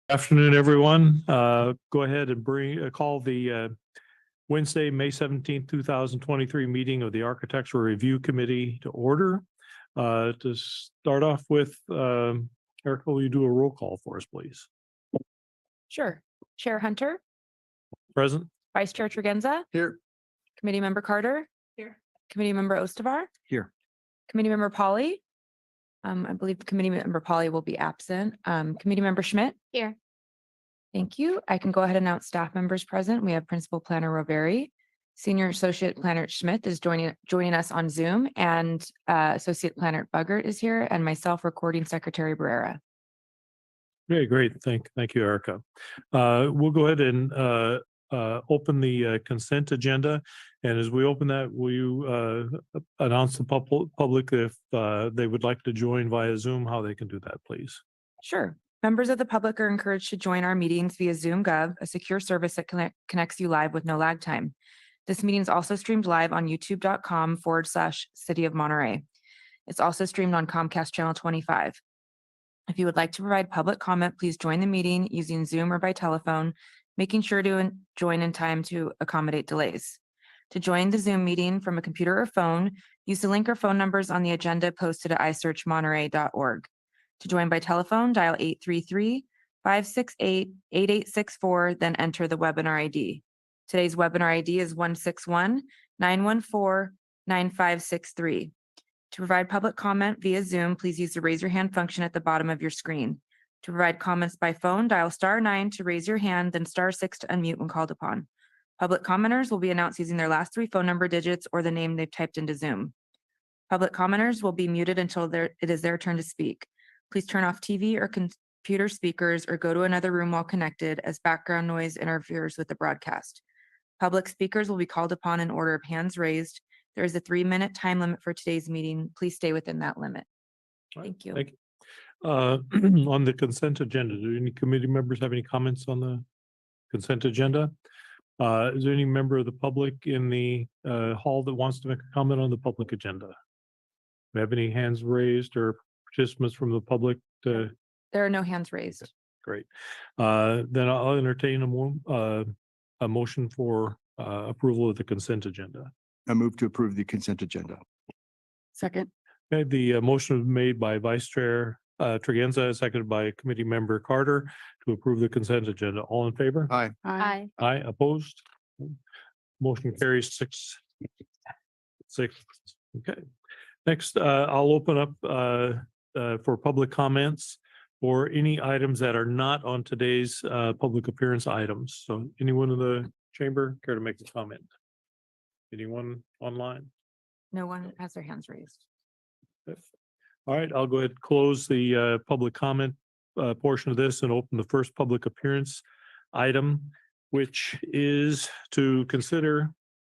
Afternoon, everyone. Go ahead and call the Wednesday, May 17th, 2023 meeting of the Architectural Review Committee to order. To start off with, Erica, will you do a roll call for us, please? Sure. Chair Hunter, Present. Vice Chair Tregenza, Here. Committee Member Carter. Here. Committee Member Ostavar. Here. Committee Member Polly. I believe Committee Member Polly will be absent. Committee Member Schmidt. Here. Thank you. I can go ahead and announce staff members present. We have Principal Planner Roveri. Senior Associate Planner Schmidt is joining us on Zoom, and Associate Planner Buggert is here, and myself, Recording Secretary Barrera. Okay, great. Thank you, Erica. We'll go ahead and open the consent agenda. And as we open that, will you announce the public if they would like to join via Zoom, how they can do that, please? Sure. Members of the public are encouraged to join our meetings via Zoom Gov, a secure service that connects you live with no lag time. This meeting is also streamed live on youtube.com/City of Monterey. It's also streamed on Comcast Channel 25. If you would like to provide public comment, please join the meeting using Zoom or by telephone, making sure to join in time to accommodate delays. To join the Zoom meeting from a computer or phone, use the link or phone numbers on the agenda posted at isearchmonterey.org. To join by telephone, dial 833-568-8864, then enter the webinar ID. Today's webinar ID is 161-914-9563. To provide public comment via Zoom, please use the raise your hand function at the bottom of your screen. To provide comments by phone, dial *9 to raise your hand, then *6 to unmute when called upon. Public commenters will be announced using their last 3 phone number digits or the name they've typed into Zoom. Public commenters will be muted until it is their turn to speak. Please turn off TV or computer speakers or go to another room while connected, as background noise interferes with the broadcast. Public speakers will be called upon in order of hands raised. There is a 3-minute time limit for today's meeting. Please stay within that limit. Thank you. Thank you. On the consent agenda, do any committee members have any comments on the consent agenda? Is there any member of the public in the hall that wants to make a comment on the public agenda? Do we have any hands raised or participants from the public? There are no hands raised. Great. Then I'll entertain a motion for approval of the consent agenda. I move to approve the consent agenda. Second. Okay, the motion was made by Vice Chair Tregenza, seconded by Committee Member Carter to approve the consent agenda. All in favor? Aye. Aye. Aye, opposed? Motion carries 6. Okay. Next, I'll open up for public comments for any items that are not on today's public appearance items. So anyone in the chamber care to make a comment? Anyone online? No one has their hands raised. All right, I'll go ahead and close the public comment portion of this and open the first public appearance item, which is to consider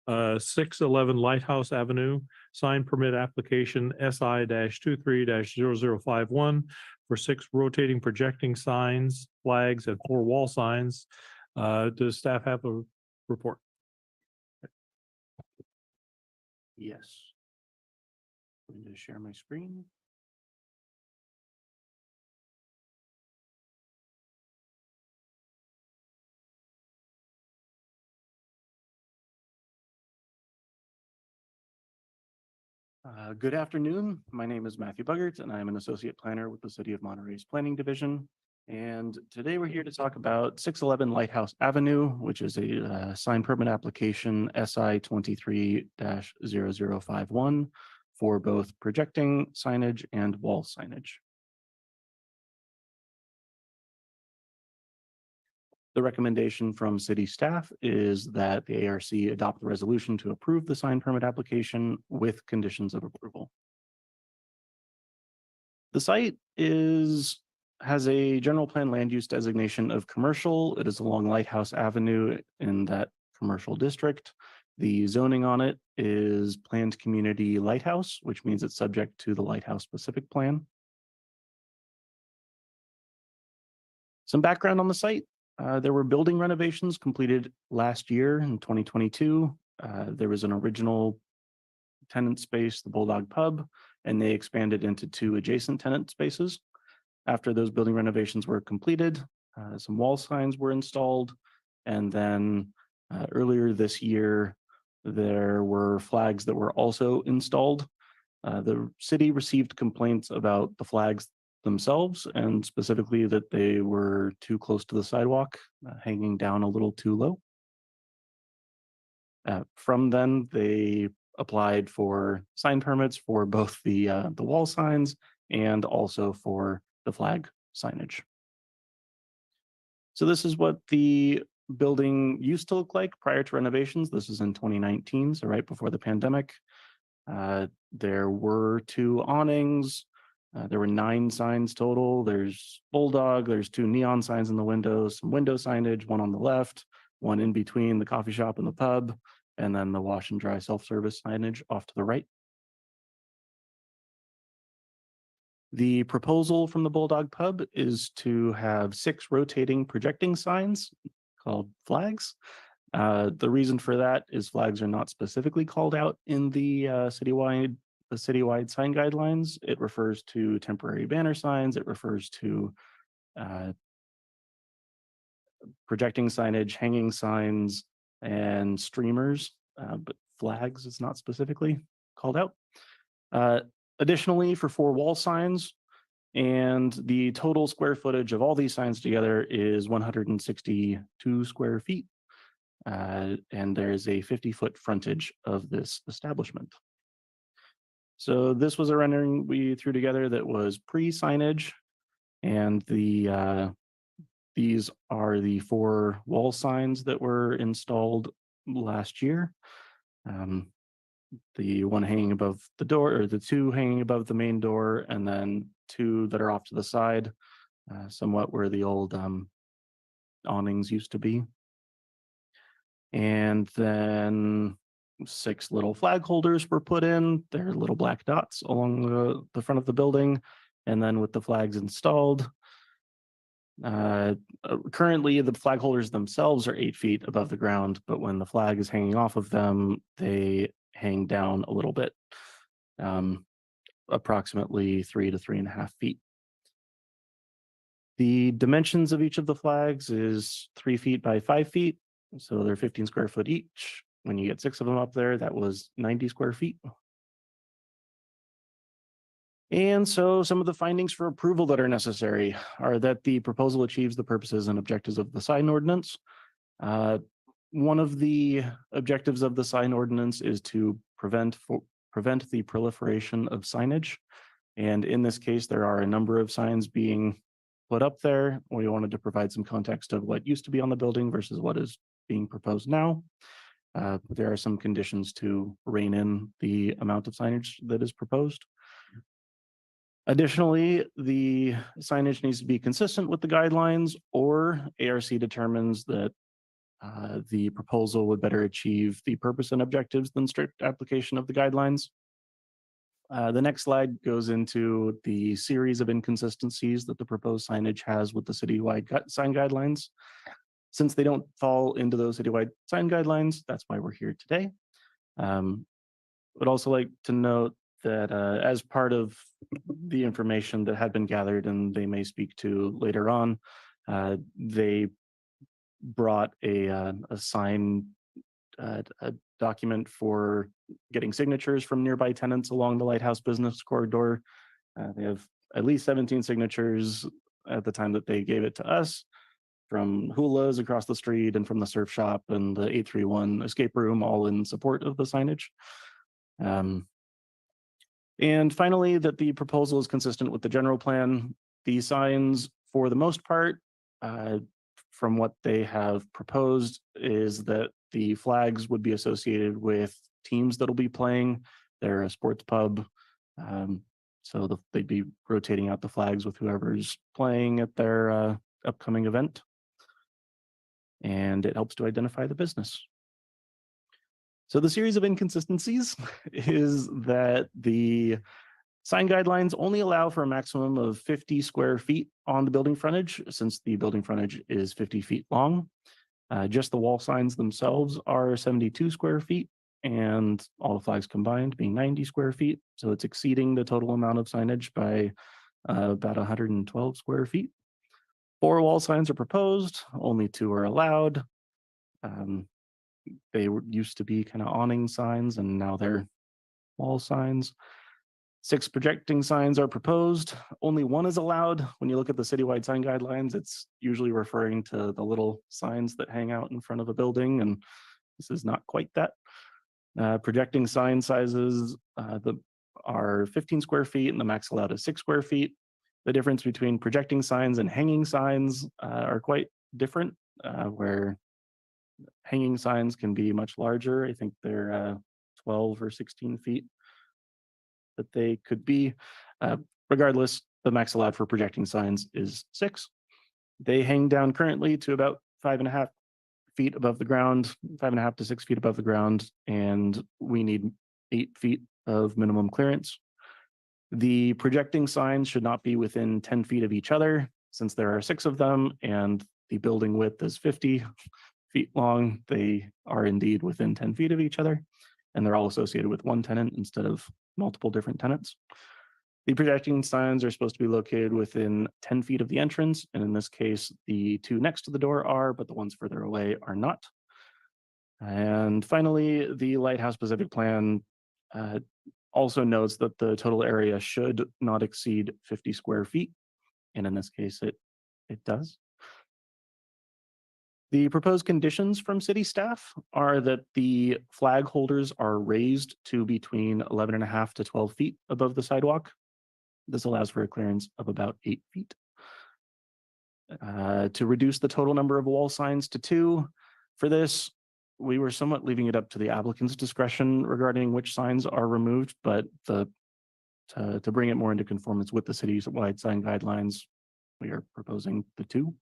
611 Lighthouse Avenue sign permit application SI-23-0051 for 6 rotating projecting signs, flags, and 4 wall signs. Does staff have a report? Yes. I'm going to share my screen. Good afternoon. My name is Matthew Buggert, and I'm an associate planner with the City of Monterey's Planning Division. And today we're here to talk about 611 Lighthouse Avenue, which is a sign permit application SI-23-0051 for both projecting signage and wall signage. The recommendation from city staff is that the ARC adopt the resolution to approve the sign permit application with conditions of approval. The site has a general plan land use designation of commercial. It is along Lighthouse Avenue in that commercial district. The zoning on it is planned community lighthouse, which means it's subject to the Lighthouse Specific Plan. Some background on the site. There were building renovations completed last year in 2022. There was an original tenant space, the Bulldog Pub, and they expanded into 2 adjacent tenant spaces. After those building renovations were completed, Some wall signs were installed. And then earlier this year, there were flags that were also installed. The city received complaints about the flags themselves, and specifically that they were too close to the sidewalk, hanging down a little too low. From then, they applied for sign permits for both the wall signs and also for the flag signage. So this is what the building used to look like prior to renovations. This is in 2019, so right before the pandemic. There were 2 awnings. There were 9 signs total. There's Bulldog, there's 2 neon signs in the windows, some window signage, one on the left, one in between the coffee shop and the pub, and then the wash and dry self-service signage off to the right. The proposal from the Bulldog Pub is to have 6 rotating projecting signs called flags. The reason for that is flags are not specifically called out in the citywide sign guidelines. It refers to temporary banner signs. It refers to projecting signage, hanging signs, and streamers, but flags is not specifically called out. Additionally, for 4 wall signs, and the total square footage of all these signs together is 162 square feet. And there's a 50-foot frontage of this establishment. So this was a rendering we threw together that was pre-signage, and these are the 4 wall signs that were installed last year. The one hanging above the door, or the 2 hanging above the main door, and then 2 that are off to the side, somewhat where the old awnings used to be. And then 6 little flag holders were put in. They're little black dots along the front of the building. And then with the flags installed, currently the flag holders themselves are 8 feet above the ground, but when the flag is hanging off of them, they hang down a little bit, approximately 3 to 3.5 feet. The dimensions of each of the flags is 3 feet by 5 feet. So they're 15 square foot each. When you get 6 of them up there, that was 90 square feet. And so some of the findings for approval that are necessary are that the proposal achieves the purposes and objectives of the sign ordinance. One of the objectives of the sign ordinance is to prevent the proliferation of signage. And in this case, there are a number of signs being put up there. We wanted to provide some context of what used to be on the building versus what is being proposed now. There are some conditions to rein in the amount of signage that is proposed. Additionally, the signage needs to be consistent with the guidelines, or ARC determines that the proposal would better achieve the purpose and objectives than strict application of the guidelines. The next slide goes into the series of inconsistencies that the proposed signage has with the citywide sign guidelines. Since they don't fall into those citywide sign guidelines, that's why we're here today. Would also like to note that as part of the information that had been gathered, and they may speak to later on, they brought a sign a document for getting signatures from nearby tenants along the Lighthouse Business Corridor. They have at least 17 signatures at the time that they gave it to us, from Hula's across the street and from the surf shop and the 831 escape room, all in support of the signage. And finally, that the proposal is consistent with the general plan. The signs, for the most part, from what they have proposed, is that the flags would be associated with teams that'll be playing. They're a sports pub, so they'd be rotating out the flags with whoever's playing at their upcoming event. And it helps to identify the business. So the series of inconsistencies is that the sign guidelines only allow for a maximum of 50 square feet on the building frontage, since the building frontage is 50 feet long. Just the wall signs themselves are 72 square feet, and all the flags combined being 90 square feet. So it's exceeding the total amount of signage by about 112 square feet. 4 wall signs are proposed, only 2 are allowed. Used to be kind of awning signs and now they're wall signs. 6 projecting signs are proposed. Only 1 is allowed. When you look at the citywide sign guidelines, it's usually referring to the little signs that hang out in front of a building, and this is not quite that. Projecting sign sizes are 15 square feet and the max allowed is 6 square feet. The difference between projecting signs and hanging signs are quite different, where hanging signs can be much larger. I think they're 12 or 16 feet that they could be. Regardless, the max allowed for projecting signs is 6. They hang down currently to about 5.5 feet above the ground, 5.5 to 6 feet above the ground, and we need 8 feet of minimum clearance. The projecting signs should not be within 10 feet of each other, since there are 6 of them and the building width is 50 feet long. They are indeed within 10 feet of each other, and they're all associated with one tenant instead of multiple different tenants. The projecting signs are supposed to be located within 10 feet of the entrance, and in this case, the 2 next to the door are, but the ones further away are not. And finally, the Lighthouse Pacific Plan also notes that the total area should not exceed 50 square feet, and in this case, it does. The proposed conditions from city staff are that the flag holders are raised to between 11.5 to 12 feet above the sidewalk. This allows for a clearance of about 8 feet. To reduce the total number of wall signs to 2, for this, we were somewhat leaving it up to the applicant's discretion regarding which signs are removed, but to bring it more into conformance with the city's wide sign guidelines, we are proposing the 2.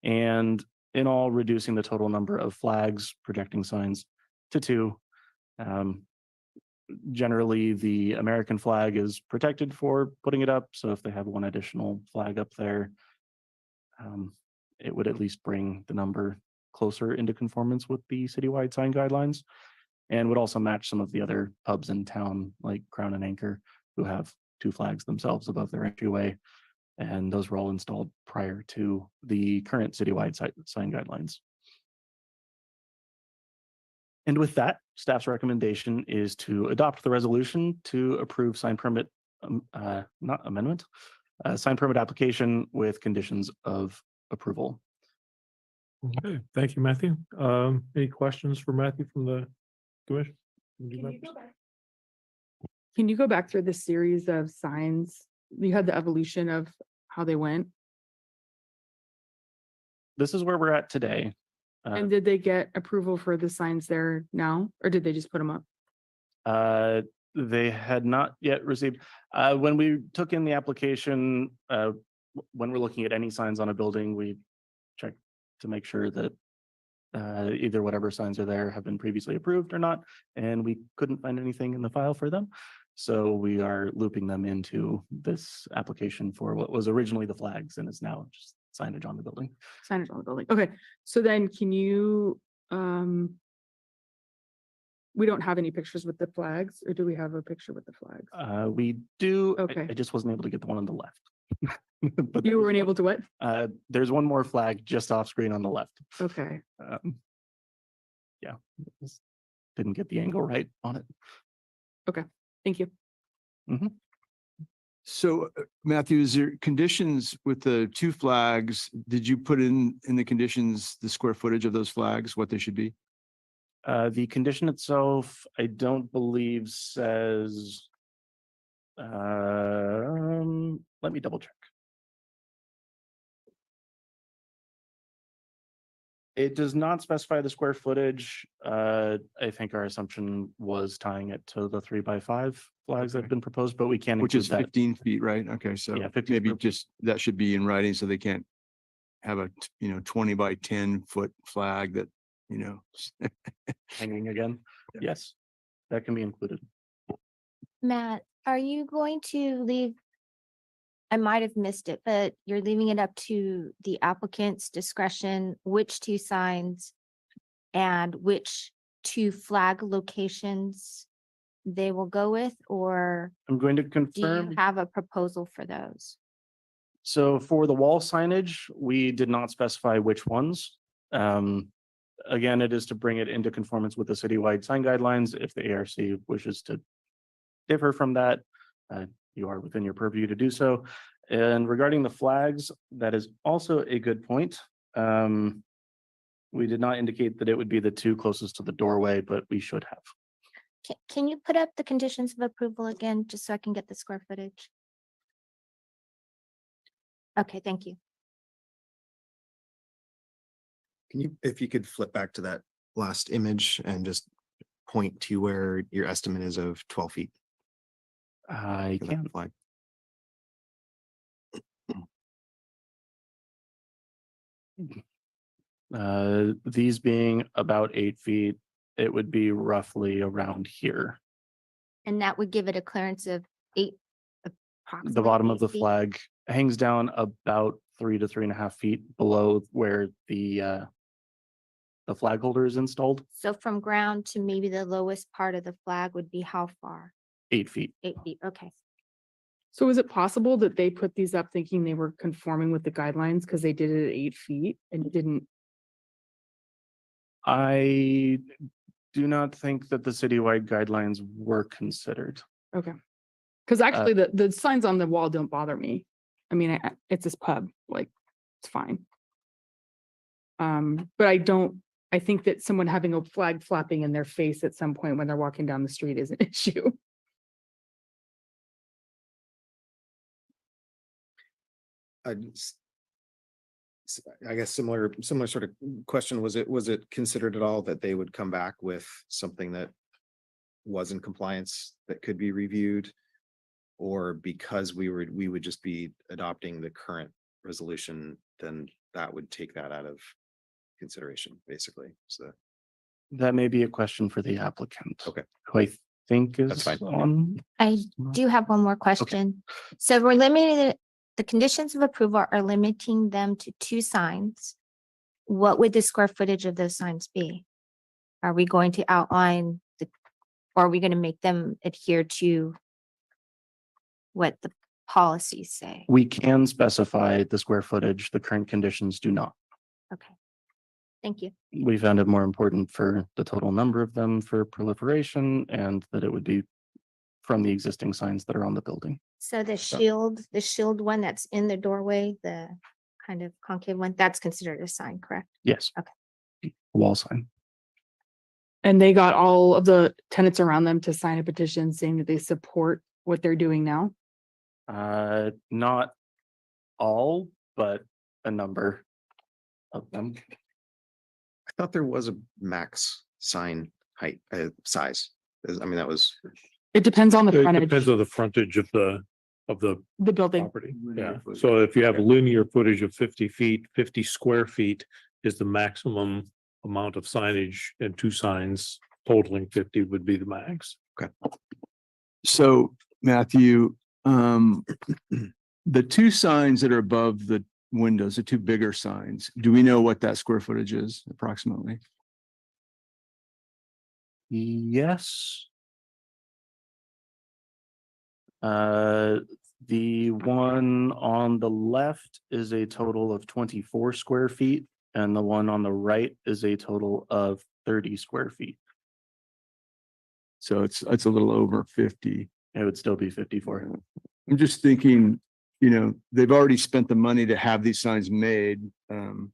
And in all, reducing the total number of flags projecting signs to 2. Generally, the American flag is protected for putting it up. So if they have 1 additional flag up there, it would at least bring the number closer into conformance with the citywide sign guidelines, and would also match some of the other pubs in town like Crown and Anchor, who have 2 flags themselves above their entryway. And those were all installed prior to the current citywide sign guidelines. And with that, staff's recommendation is to adopt the resolution to approve sign permit, not amendment, sign permit application with conditions of approval. Okay, thank you, Matthew. Any questions for Matthew from the commission? Can you go back through the series of signs? You had the evolution of how they went. This is where we're at today. And did they get approval for the signs there now, or did they just put them up? They had not yet received, when we took in the application, when we're looking at any signs on a building, we check to make sure that either whatever signs are there have been previously approved or not, and we couldn't find anything in the file for them. So we are looping them into this application for what was originally the flags and is now just signage on the building. Signage on the building. Okay, so then can you, we don't have any pictures with the flags, or do we have a picture with the flags? We do. Okay. I just wasn't able to get the one on the left. But You weren't able to what? there's one more flag just off screen on the left. Okay, Yeah, just didn't get the angle right on it. thank you. So Matthew, is there conditions with the 2 flags? Did you put in the conditions, the square footage of those flags, what they should be? The condition itself, I don't believe says, let me double check. It does not specify the square footage. I think our assumption was tying it to the 3x5 flags that have been proposed, but we can Which include is that. 15 feet, right? Okay, so Yeah, 15 maybe square- just, that should be in writing so they can't have a, 20 by 10 foot flag that, Hanging again. Yeah. Yes, that can be included. Matt, are you going to leave? I might have missed it, but you're leaving it up to the applicant's discretion, which 2 signs and which 2 flag locations they will go with, or I'm going to do you confirm. have a proposal for those? So for the wall signage, we did not specify which ones. Again, it is to bring it into conformance with the citywide sign guidelines. If the ARC wishes to differ from that, you are within your purview to do so. And regarding the flags, that is also a good point. We did not indicate that it would be the two closest to the doorway, but we should have. Can you put up the conditions of approval again, just so I can get the square footage? Okay, thank you. Can you, if you could flip back to that last image and just point to where your estimate is of 12 feet? I for that can. flag? These being about 8 feet, it would be roughly around here. And that would give it a clearance of 8. The approximately bottom of 8 the feet. flag hangs down about 3 to 3.5 feet below where the flag holder is installed, So from ground to maybe the lowest part of the flag would be how far? 8 feet. 8 feet, okay. So is it possible that they put these up thinking they were conforming with the guidelines because they did it at 8 feet and didn't? I do not think that the citywide guidelines were considered. Okay. Because actually the signs on the wall don't bother me. I mean, it's this pub, like, it's fine. But I think that someone having a flag flapping in their face at some point when they're walking down the street is an issue. I guess similar sort of question. Was it considered at all that they would come back with something that was in compliance that could be reviewed? Or because we would just be adopting the current resolution, then that would take that out of consideration, basically. So That may be a question for the applicant. Okay. Who I think is That's fine. on. I do have one more question. So we're limiting the conditions of approval are limiting them to 2 signs. What would the square footage of those signs be? Are we going to outline or are we going to make them adhere to what the policies say? We can specify the square footage. The current conditions do not. Okay. Thank you. We found it more important for the total number of them for proliferation and that it would be from the existing signs that are on the building. So the shield one that's in the doorway, the kind of concave one, that's considered a sign, correct? Yes. Okay. Wall sign. And they got all of the tenants around them to sign a petition saying that they support what they're doing now. Not all, but a number of them. I thought there was a max sign height, size. I mean, that was, It depends on the It frontage, depends on the frontage of the the building. property. Linear Yeah, footage. so if you have a linear footage of 50 feet, 50 square feet is the maximum amount of signage, and 2 signs totaling 50 would be the max. So Matthew, the 2 signs that are above the windows, the 2 bigger signs, do we know what that square footage is approximately? Yes. The one on the left is a total of 24 square feet, and the one on the right is a total of 30 square feet. So it's a little over 50. It would still be 54. I'm just thinking, they've already spent the money to have these signs made. And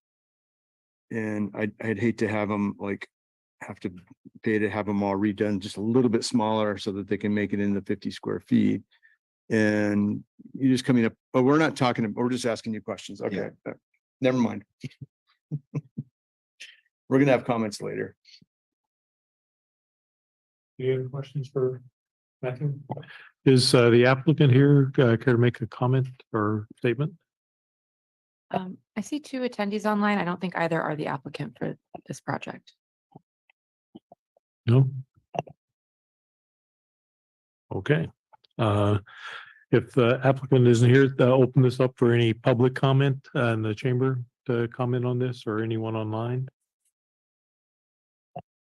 I'd hate to have them have to pay to have them all redone just a little bit smaller so that they can make it in the 50 square feet. And you're just coming up, but we're not talking, we're just asking you questions. Okay, never mind. We're gonna have comments later. Any other questions for Matthew? Is the applicant here care to make a comment or statement? I see 2 attendees online. I don't think either are the applicant for this project. No? Okay. If the applicant isn't here, open this up for any public comment in the chamber to comment on this, or anyone online.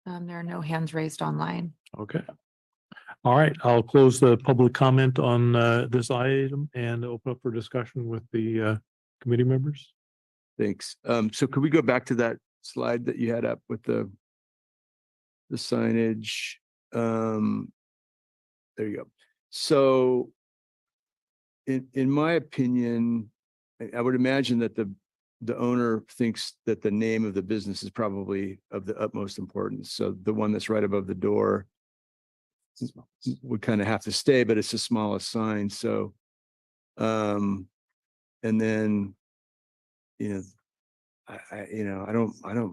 There are no hands raised online. Okay. All right, I'll close the public comment on this item and open up for discussion with the committee members. Thanks. So could we go back to that slide that you had up with the signage? There you go. So in my opinion, I would imagine that the owner thinks that the name of the business is probably of the utmost importance. So the one that's right above the door would kind of have to stay, but it's the smallest sign. So, and then, you know, I don't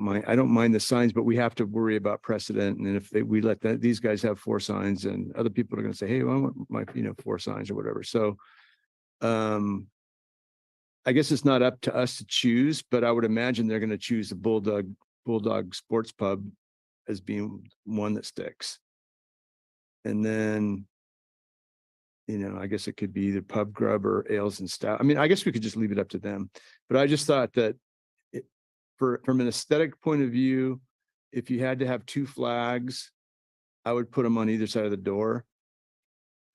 mind the signs, but we have to worry about precedent. And if we let these guys have 4 signs, and other people are going to say, hey, well, I want my, 4 signs or whatever. So, I guess it's not up to us to choose, but I would imagine they're going to choose the Bulldog Sports Pub as being one that sticks. And then, I guess it could be either Pub Grub or Ales and Stout. I mean, I guess we could just leave it up to them. But I just thought that from an aesthetic point of view, if you had to have 2 flags, I would put them on either side of the door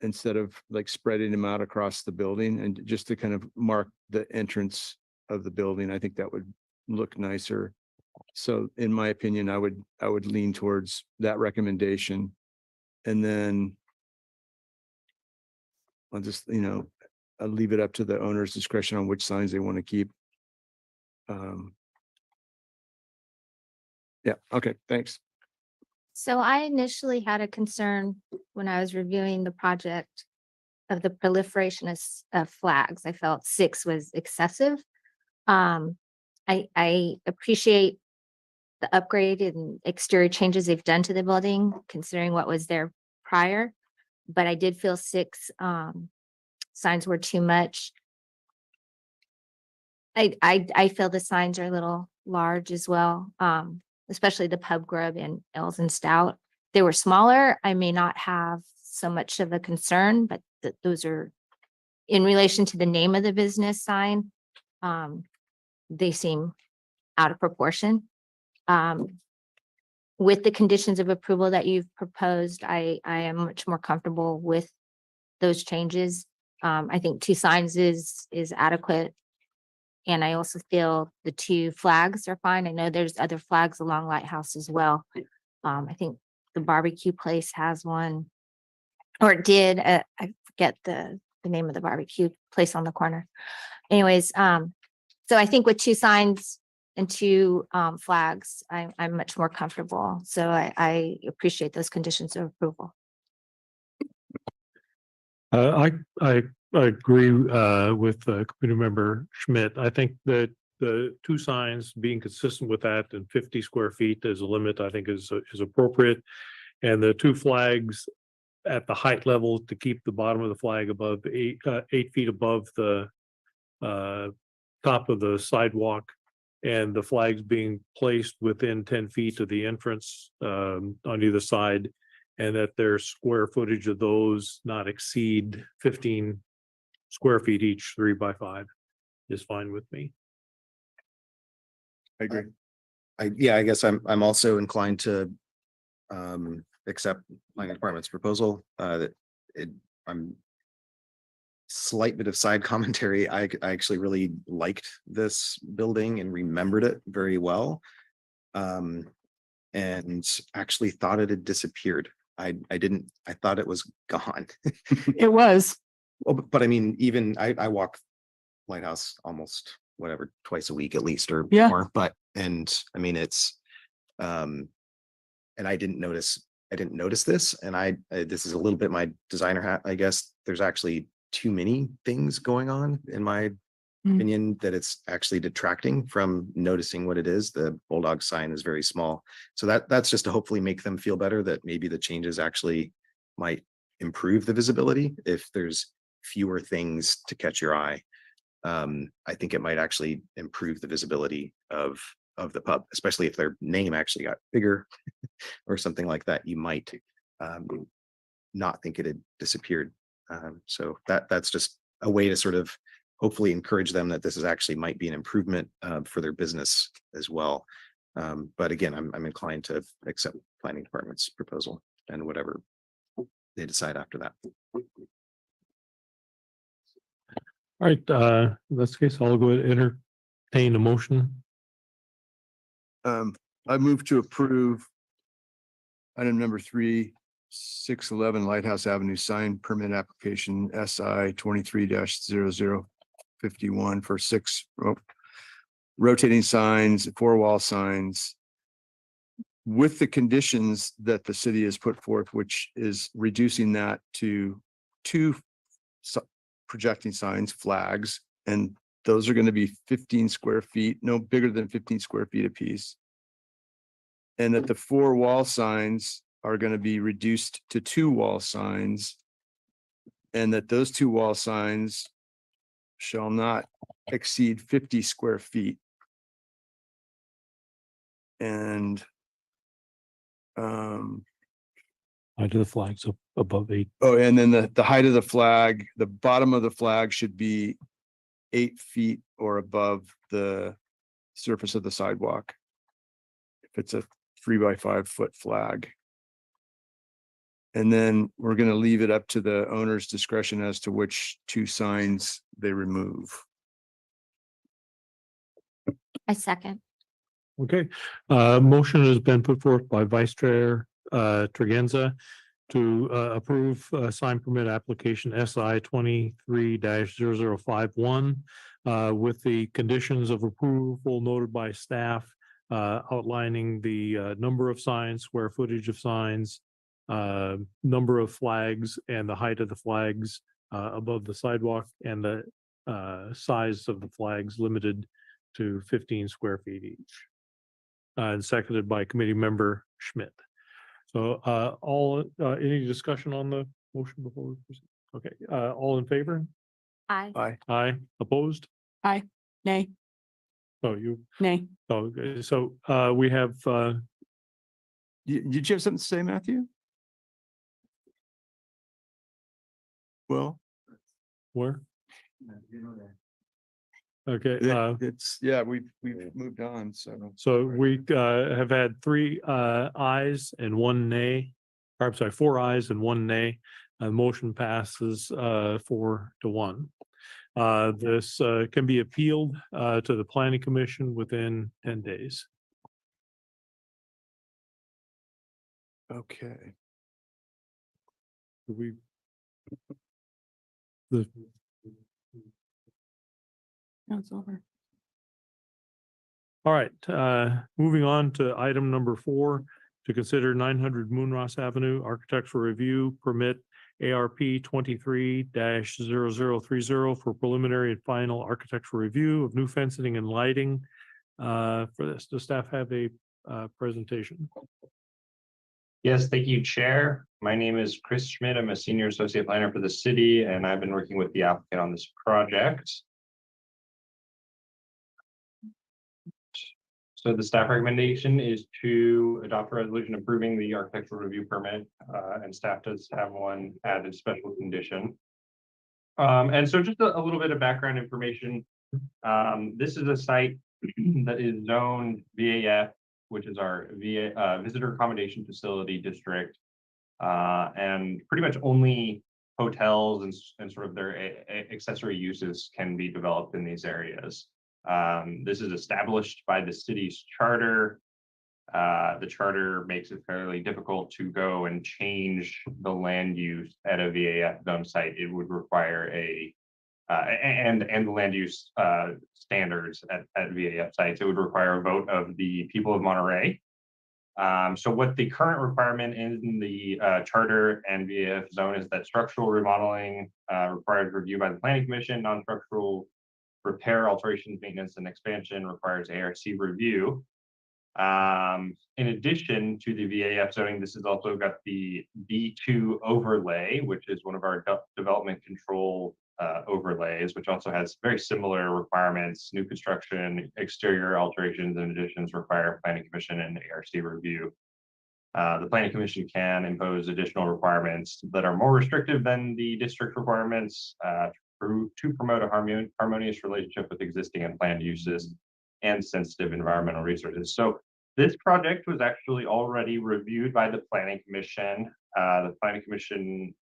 instead of like spreading them out across the building, and just to kind of mark the entrance of the building. I think that would look nicer. So in my opinion, I would lean towards that recommendation. And then I'll just, I'll leave it up to the owner's discretion on which signs they want to keep. Yeah, okay, thanks. So I initially had a concern when I was reviewing the project of the proliferation of flags. I felt 6 was excessive. I appreciate the upgrade and exterior changes they've done to the building, considering what was there prior. But I did feel 6 signs were too much. I feel the signs are a little large as well, especially the Pub Grub and Ales and Stout. They were smaller. I may not have so much of a concern, but those are in relation to the name of the business sign. They seem out of proportion. With the conditions of approval that you've proposed, I am much more comfortable with those changes. I think 2 signs is adequate. And I also feel the 2 flags are fine. I know there's other flags along Lighthouse as well. I think the barbecue place has one, or it did. I forget the name of the barbecue place on the corner. Anyways, so I think with 2 signs and 2 flags, I'm much more comfortable. So I appreciate those conditions of approval. I agree with committee member Schmidt. I think that the 2 signs being consistent with that and 50 square feet as a limit, I think is appropriate. And the 2 flags at the height level to keep the bottom of the flag above 8 feet above the top of the sidewalk, and the flags being placed within 10 feet of the entrance on either side, and that their square footage of those not exceed 15 square feet each, 3 by 5 is fine with me. I agree. I guess I'm also inclined to accept planning department's proposal. I'm slight bit of side commentary. I actually really liked this building and remembered it very well. And actually thought it had disappeared. I thought it was gone. It was. Well, but I mean, even I walk Lighthouse almost twice a week at least, or more. But and I mean it's and I didn't notice this, and this is a little bit my designer hat, I guess. There's actually too many things going on, in my opinion, that it's actually detracting from noticing what it is. The Bulldog sign is very small. So that's just to hopefully make them feel better that maybe the changes actually might improve the visibility if there's fewer things to catch your eye. I think it might actually improve the visibility of the pub, especially if their name actually got bigger or something like that. You might not think it had disappeared. So that's just a way to sort of hopefully encourage them that this is actually might be an improvement for their business as well. But again, I'm inclined to accept planning department's proposal and whatever they decide after that. All right, in this case, I'll go ahead and entertain a motion. I move to approve item number 611 Lighthouse Avenue sign permit application SI 23-0051 for 6 rotating signs, 4 wall signs, with the conditions that the city has put forth, which is reducing that to 2 projecting signs, flags, and those are going to be 15 square feet, no bigger than 15 square feet apiece. And that the 4 wall signs are going to be reduced to 2 wall signs. And that those 2 wall signs shall not exceed 50 square feet. And I do the flags up above 8. oh, and then the height of the flag, the bottom of the flag should be 8 feet or above the surface of the sidewalk. If it's a 3x5 foot flag. And then we're going to leave it up to the owner's discretion as to which 2 signs they remove. I second. Okay, motion has been put forth by Vice Chair Tregenza to approve sign permit application SI 23-0051 with the conditions of approval noted by staff outlining the number of signs, square footage of signs, number of flags, and the height of the flags above the sidewalk, and the size of the flags limited to 15 square feet each. And seconded by committee member Schmidt. So any discussion on the motion before we proceed? Okay, all in favor? Aye. Aye, opposed? Aye. Nay. Oh, you, Nay. okay, so we have Did you have something to say, Matthew? Well, where? Okay, it's, yeah, we've moved on, so. so we have had 3 ayes and 1 nay. Or I'm sorry, 4 ayes and 1 nay. Motion passes 4-1. This can be appealed to the planning commission within 10 days. Okay. We. The. That's over. All right, moving on to item number 4, to consider 900 Moonross Avenue architectural review permit ARP 23-0030 for preliminary and final architectural review of new fencing and lighting. For this, does staff have a presentation? Yes, thank you, Chair. My name is Chris Schmidt. I'm a senior associate planner for the city, and I've been working with the applicant on this project. So the staff recommendation is to adopt a resolution approving the architectural review permit, and staff does have one added special condition. And so just a little bit of background information. This is a site that is zoned VAF, which is our visitor accommodation facility district, and pretty much only hotels and sort of their accessory uses can be developed in these areas. This is established by the city's charter. The charter makes it fairly difficult to go and change the land use at a VAF zone site. It would require and the land use standards at VAF sites. It would require a vote of the people of Monterey. So what the current requirement in the charter and VAF zone is that structural remodeling requires review by the planning commission, non-structural repair, alterations, maintenance, and expansion requires ARC review. In addition to the VAF zoning, this has also got the B2 overlay, which is one of our development control overlays, which also has very similar requirements. New construction, exterior alterations, and additions require planning commission and ARC review. The planning commission can impose additional requirements that are more restrictive than the district requirements to promote a harmonious relationship with existing and planned uses and sensitive environmental resources. So this project was actually already reviewed by the planning commission. The planning commission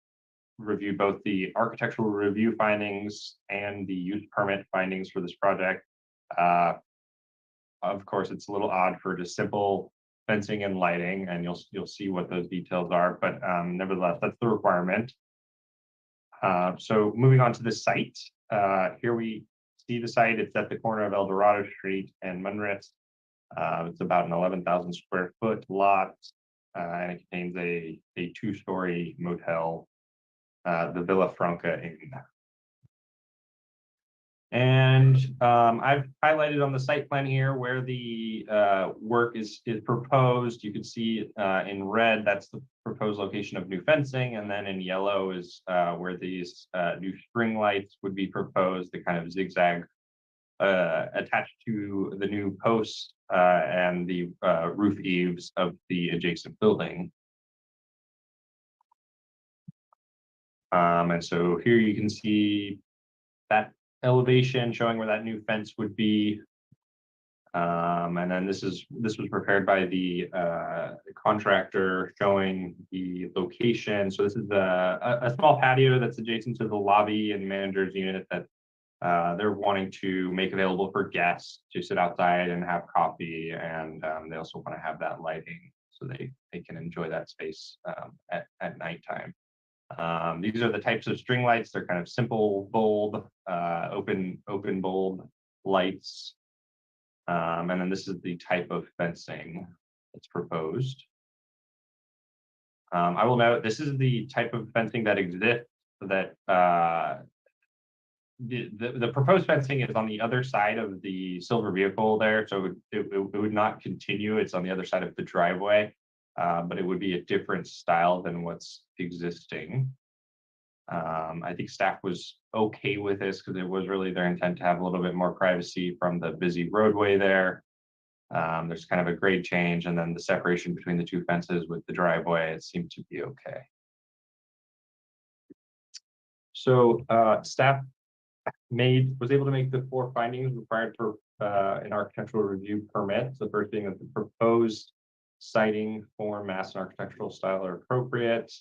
reviewed both the architectural review findings and the use permit findings for this project. Of course, it's a little odd for just simple fencing and lighting, and you'll see what those details are, but nevertheless, that's the requirement. So moving on to the site, here we see the site. It's at the corner of El Dorado Street and Munritz. It's about an 11,000 square foot lot, and it contains a two-story motel, the Villa Franca Inn. And I've highlighted on the site plan here where the work is proposed. You can see in red, that's the proposed location of new fencing, and then in yellow is where these new string lights would be proposed, the kind of zigzag attached to the new posts and the roof eaves of the adjacent building. And so here you can see that elevation showing where that new fence would be. And then this was prepared by the contractor showing the location. So this is a small patio that's adjacent to the lobby and manager's unit that they're wanting to make available for guests to sit outside and have coffee. And they also want to have that lighting so they can enjoy that space at nighttime. These are the types of string lights. They're kind of simple bulb, open bulb lights. And then this is the type of fencing that's proposed. I will note this is the type of fencing that exists, that the proposed fencing is on the other side of the silver vehicle there. So it would not continue. It's on the other side of the driveway, but it would be a different style than what's existing. I think staff was okay with this because it was really their intent to have a little bit more privacy from the busy roadway there. There's kind of a grade change, and then the separation between the two fences with the driveway, it seemed to be okay. So staff was able to make the 4 findings required for an architectural review permit. The first being that the proposed siting, form, mass, and architectural style are appropriate.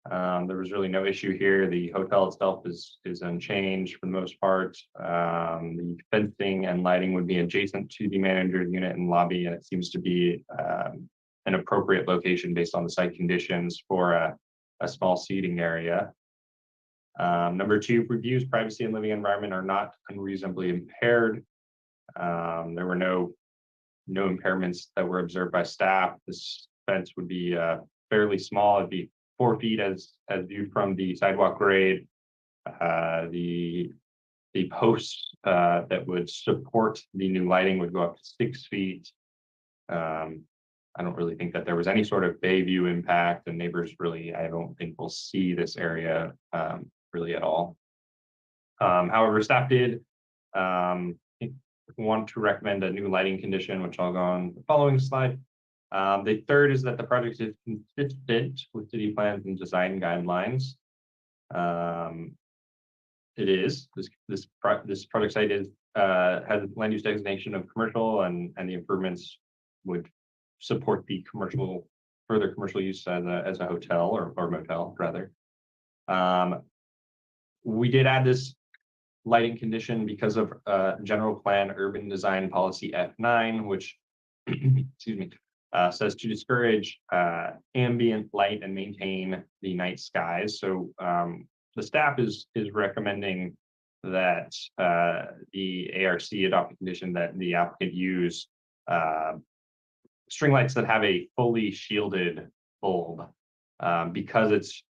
There was really no issue here. The hotel itself is unchanged for the most part. The fencing and lighting would be adjacent to the manager's unit and lobby, and it seems to be an appropriate location based on the site conditions for a small seating area. Number 2, reviews, privacy, and living environment are not unreasonably impaired. There were no impairments that were observed by staff. This fence would be fairly small. It'd be 4 feet as viewed from the sidewalk grade. The posts that would support the new lighting would go up to 6 feet. I don't really think that there was any sort of bay view impact, and neighbors really, I don't think will see this area really at all. However, staff did want to recommend a new lighting condition, which I'll go on the following slide. The third is that the project is consistent with city plans and design guidelines. It is. This project site has land use designation of commercial, and the improvements would support the further commercial use as a hotel or motel rather. We did add this lighting condition because of general plan urban design policy F9, which excuse me, says to discourage ambient light and maintain the night skies. So the staff is recommending that the ARC adopt a condition that the applicant use string lights that have a fully shielded bulb because it's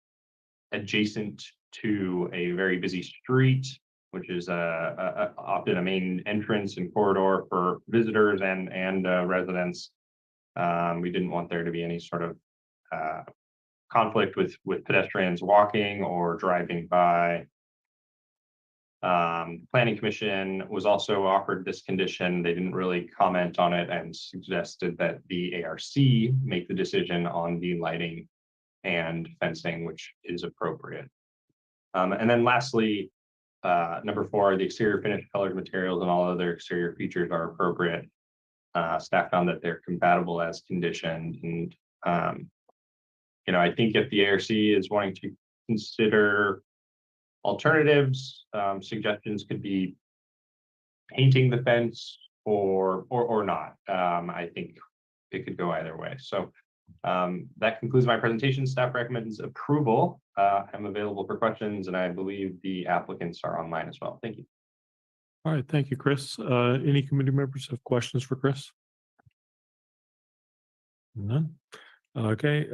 adjacent to a very busy street, which is often a main entrance and corridor for visitors and residents. We didn't want there to be any sort of conflict with pedestrians walking or driving by. Planning Commission was also offered this condition. They didn't really comment on it and suggested that the ARC make the decision on the lighting and fencing, which is appropriate. And then lastly, number 4, the exterior finish, colors, materials, and all other exterior features are appropriate. Staff found that they're compatible as conditioned. And, I think if the ARC is wanting to consider alternatives. Suggestions could be painting the fence or not. I think it could go either way. So that concludes my presentation. Staff recommends approval. I'm available for questions, and I believe the applicants are online as well. Thank you. All right, thank you, Chris. Any committee members have questions for Chris? None? Okay,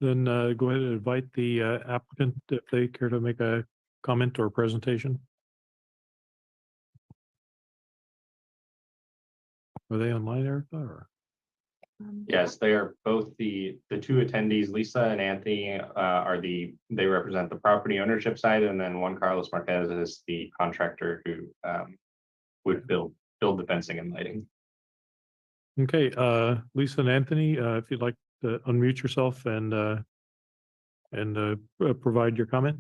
then go ahead and invite the applicant if they care to make a comment or presentation. Are they online, Erica, or? Yes, they are both the two attendees, Lisa and Anthony, they represent the property ownership side, and then Juan Carlos Marquez is the contractor who would build the fencing and lighting. Okay, Lisa and Anthony, if you'd like to unmute yourself and provide your comment.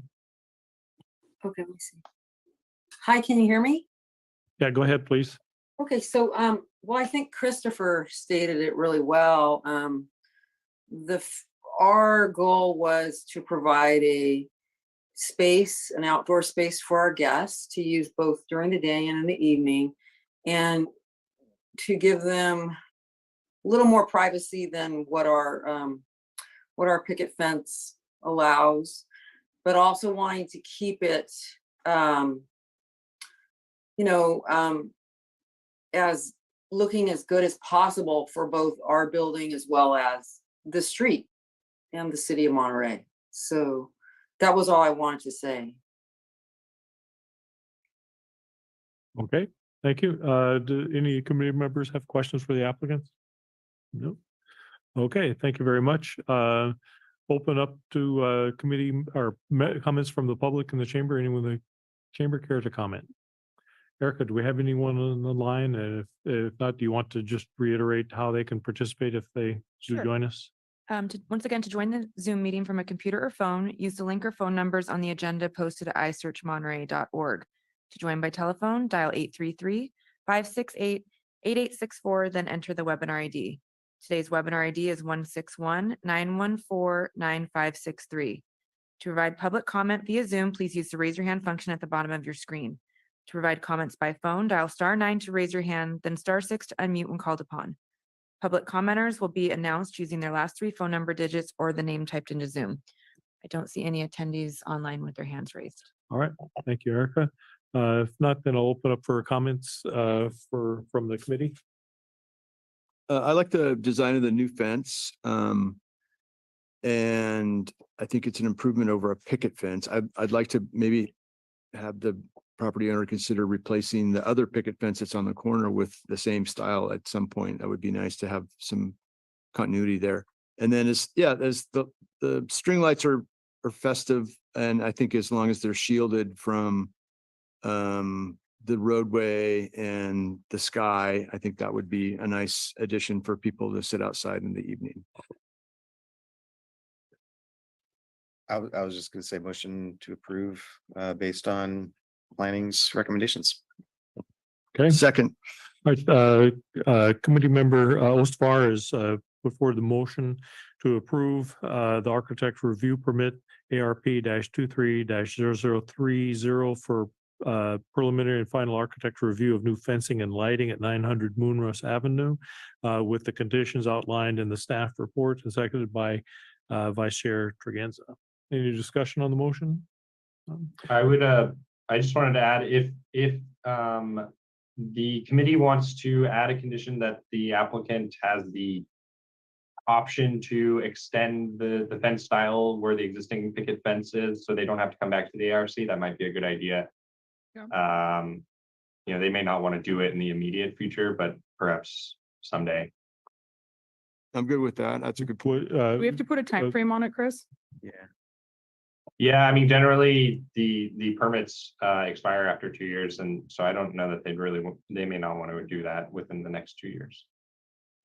Okay, let me see. Hi, can you hear me? Yeah, go ahead, please. Okay, so, well, I think Christopher stated it really well. Our goal was to provide a space, an outdoor space for our guests to use both during the day and in the evening, and to give them a little more privacy than what our picket fence allows, but also wanting to keep it, as looking as good as possible for both our building as well as the street and the city of Monterey. So that was all I wanted to say. Okay, thank you. Do any committee members have questions for the applicants? No. Okay, thank you very much. Open up to committee or comments from the public in the chamber. Anyone in the chamber care to comment? Erica, do we have anyone on the line? And if not, do you want to just reiterate how they can participate if they do Sure. join us? Once again, to join the Zoom meeting from a computer or phone, use the link or phone numbers on the agenda posted at isearchmonterey.org. To join by telephone, dial 833-568-8864, then enter the webinar ID. Today's webinar ID is 161-914-9563. To provide public comment via Zoom, please use the raise your hand function at the bottom of your screen. To provide comments by phone, dial *9 to raise your hand, then *6 to unmute when called upon. Public commenters will be announced using their last 3 phone number digits or the name typed into Zoom. I don't see any attendees online with their hands raised. All right, thank you, Erica. If not, then I'll open up for comments from the committee. I like the design of the new fence. And I think it's an improvement over a picket fence. I'd like to maybe have the property owner consider replacing the other picket fence that's on the corner with the same style at some point. That would be nice to have some continuity there. And then as the string lights are festive, and I think as long as they're shielded from the roadway and the sky, I think that would be a nice addition for people to sit outside in the evening. I was just gonna say motion to approve based on planning's recommendations. Okay. Second, All right, committee member Ostvar is before the motion to approve the architect review permit ARP-23-0030 for preliminary and final architect review of new fencing and lighting at 900 Moonrush Avenue with the conditions outlined in the staff report and seconded by Vice Chair Tregenza. Any discussion on the motion? I just wanted to add, if the committee wants to add a condition that the applicant has the option to extend the fence style where the existing picket fence is, so they don't have to come back to the ARC, that might be a good idea. Yeah. They may not want to do it in the immediate future, but perhaps someday. I'm good with that. That's a good point. Put, Do we have to put a time frame on it, Chris? Yeah, I mean, generally, the permits expire after 2 years, and so I don't know that they may not want to do that within the next 2 years.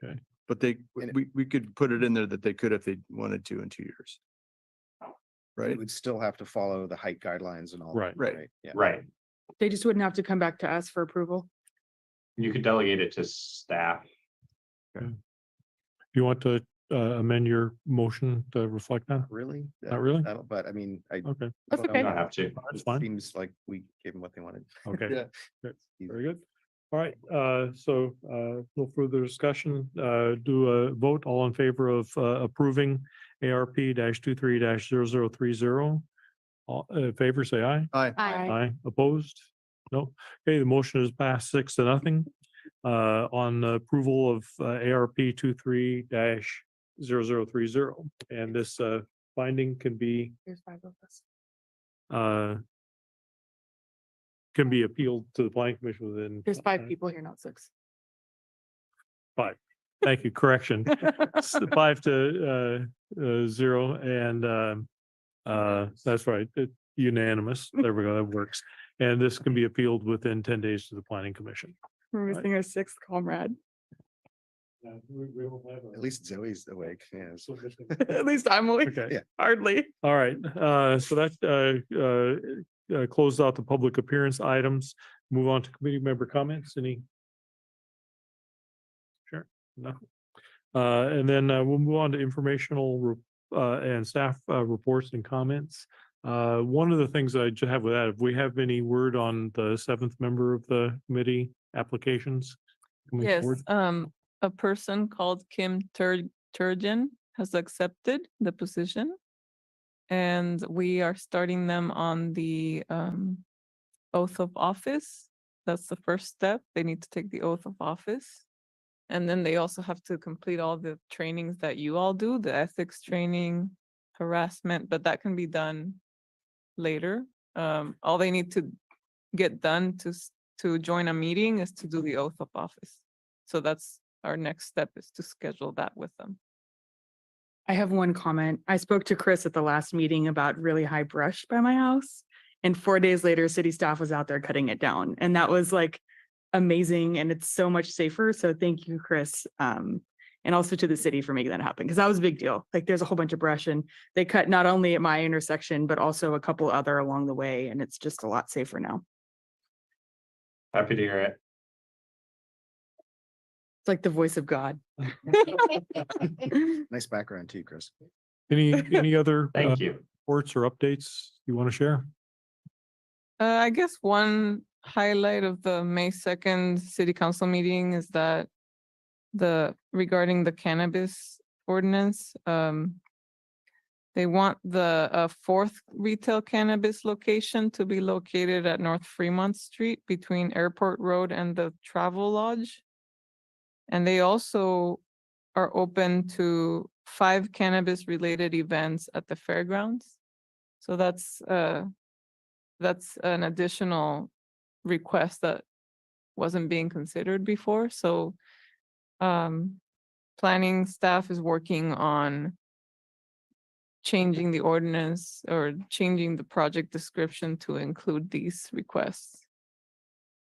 Okay. But we could put it in there that they could if they wanted to in 2 years. Right? It would still have to follow the height guidelines and all. Right. Right. Yeah. Right. They just wouldn't have to come back to us for approval. You could delegate it to staff. You want to amend your motion to reflect that? Really? Not really? I don't, but I mean, I. Okay, That's don't know. okay. You don't have to. that's fine. Seems like we gave them what they wanted. Okay, Yeah. good. Very good. All right, so no further discussion. Do a vote. All in favor of approving ARP #23 0030. All in favor, say aye. Aye. Aye. Aye. Opposed? No. Okay, the motion is passed 6-0. On approval of ARP 23 0030. And this finding can be There's 5 of us. uh can be appealed to the planning commission within. There's 5 people here, not 6. 5. Thank you, correction. 5-0 and that's right, unanimous. There we go, that works. And this can be appealed within 10 days to the planning commission. We're Right. missing our 6th comrade. At least Zoe's awake. Yeah. At least I'm awake. Okay. Yeah. Hardly. All right, so that closed out the public appearance items. Move on to committee member comments. Any? Sure, no. And then we'll move on to informational and staff reports and comments. One of the things I just have with that, if we have any word on the 7th member of the committee applications? coming Yes, forward? a person called Kim Turgeon has accepted the position. And we are starting them on the oath of office. That's the first step. They need to take the oath of office. And then they also have to complete all the trainings that you all do, the ethics training, harassment, but that can be done later. All they need to get done to join a meeting is to do the oath of office. So that's our next step, is to schedule that with them. I have one comment. I spoke to Chris at the last meeting about really high brush by my house. And 4 days later, city staff was out there cutting it down. And that was like amazing. And it's so much safer. So thank you, Chris. And also to the city for making that happen, because that was a big deal. Like there's a whole bunch of brush and they cut not only at my intersection, but also a couple other along the way. And it's just a lot safer now. Happy to hear it. It's like the voice of God. Nice background too, Chris. Any other Thank you. reports or updates you want to share? I guess one highlight of the May 2nd city council meeting is that regarding the cannabis ordinance, they want the 4th retail cannabis location to be located at North Fremont Street between Airport Road and the Travel Lodge. And they also are open to 5 cannabis related events at the fairgrounds. So that's an additional request that wasn't being considered before. So planning staff is working on changing the ordinance or changing the project description to include these requests.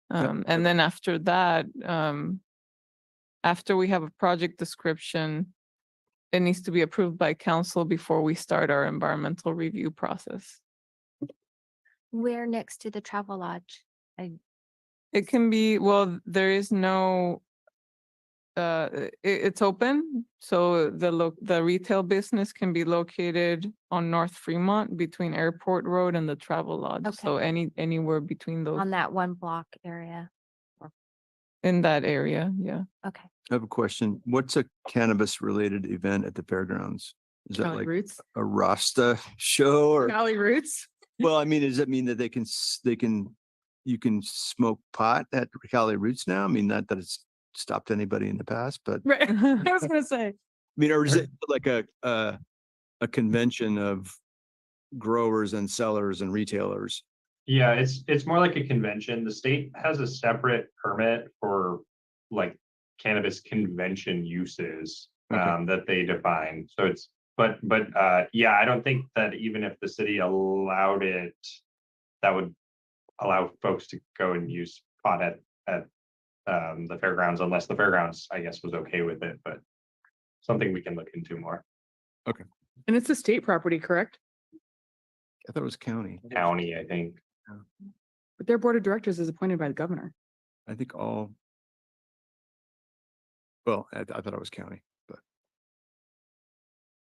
And then after that, after we have a project description, it needs to be approved by council before we start our environmental review process. We're next to the travel lodge. It can be, well, there is no, it's open. So the retail business can be located on North Fremont between Airport Road and the Travel Lodge. So anywhere between those, On that one block area. in that area, yeah. Okay. I have a question. What's a cannabis related event at the fairgrounds? Is that Cali like Roots. a Rasta show or? Cali Roots. Well, I mean, does that mean that you can smoke pot at Cali Roots now? I mean, not that it's stopped anybody in the past, but I Right. I was gonna say. mean, or is it like a convention of growers and sellers and retailers? Yeah, it's more like a convention. The state has a separate permit for like cannabis convention uses Okay. that they define. So it's, but yeah, I don't think that even if the city allowed it, that would allow folks to go and use pot at the fairgrounds, unless the fairgrounds, I guess, was okay with it, but something we can look into more. And it's a state property, correct? I thought it was county. County, I think. But their board of directors is appointed by the governor. I think well, I thought it was county, but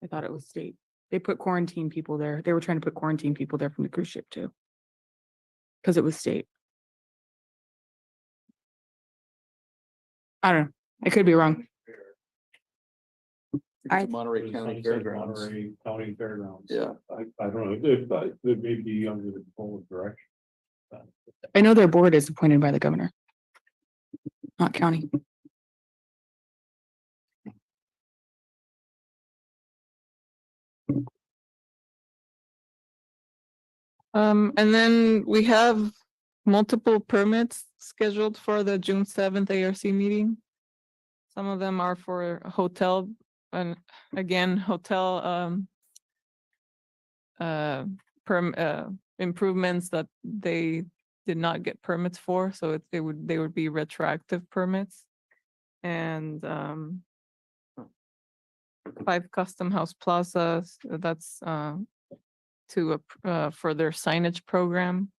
I thought it was state. They put quarantine people there. They were trying to put quarantine people there from the cruise ship too. Because it was state. I don't know. I could be wrong. I- Monterey County Fairgrounds. Monterey County Fairgrounds. Yeah. I don't know, it may be under the control of direction. I know their board is appointed by the governor. Not county. And then we have multiple permits scheduled for the June 7th ARC meeting. Some of them are for hotel and again, hotel improvements that they did not get permits for, so they would be retroactive permits. And 5 Custom House Plazas, that's for their signage program.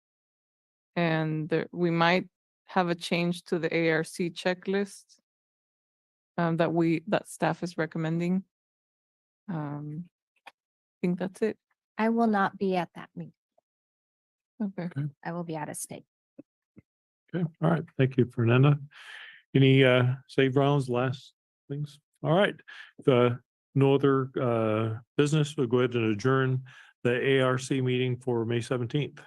And we might have a change to the ARC checklist that staff is recommending. I think that's it. I will not be at that meeting. Okay. I will be out of state. Okay, all right, thank you, Fernanda. Any save rounds, last things? All right, no other business, we'll go ahead and adjourn the ARC meeting for May 17th.